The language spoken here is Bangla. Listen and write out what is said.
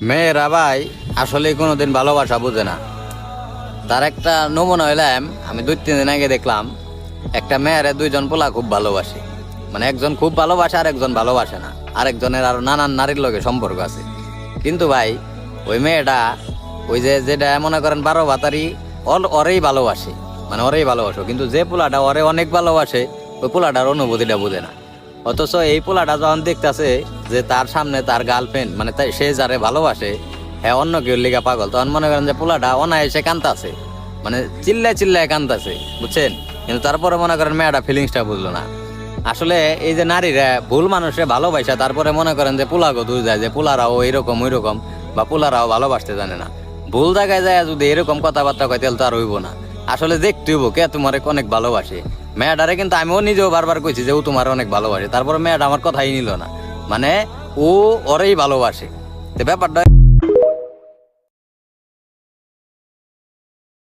মেয়েরা ভাই আসলে কোনোদিন ভালোবাসা বুঝে না। তার একটা নমুনা হইলাম, আমি 2-3 দিন আগে দেখলাম একটা মেয়েরে দুইজন পোলা খুব ভালোবাসে। মানে একজন খুব ভালোবাসে আর একজন ভালোবাসে না, আরেকজনের আরো নানান নারীর লগে সম্পর্ক আছে। কিন্তু ভাই ওই মেয়েটা ওই যে যেটা মনে করেন 12 ভাতারি ওরেই ভালোবাসে, মানে ওরেই ভালোবাসো, কিন্তু যে পোলাটা ওরে অনেক ভালোবাসে ওই পোলাটার অনুভূতিটা বুঝে না। অথচ এই পোলাটা যখন দেখতেছে যে তার সামনে তার গার্লফ্রেন্ড মানে সে যারে ভালোবাসে হ্যাঁ অন্য কেউ লিগা পাগল, তখন মনে করেন যে পোলাটা অনায়াসে কান্দাছে, মানে চিল্লায় চিল্লায় কান্দাছে, বুঝছেন। কিন্তু তারপরে মনে করেন মেয়েটা ফিলিংসটা বুঝলো না। আসলে এই যে নারীরা ভুল মানুষে ভালোবাসা তারপরে মনে করেন যে পোলাগো দুই যায় যে পোলারাও এইরকম ওই রকম, বা পোলারাও ভালোবাসতে জানে না। ভুল জায়গায় যায় যদি এরকম কথাবার্তা কয় তাহলে তো আর হইব না। আসলে দেখতে হইব কে তোমার অনেক ভালোবাসে। মেয়েটারে কিন্তু আমিও নিজেও বারবার কইছি যে ও তোমার অনেক ভালোবাসে, তারপরে মেয়েটা আমার কথাই নিল না, মানে ও ওরেই ভালোবাসে। তো ব্যাপারটা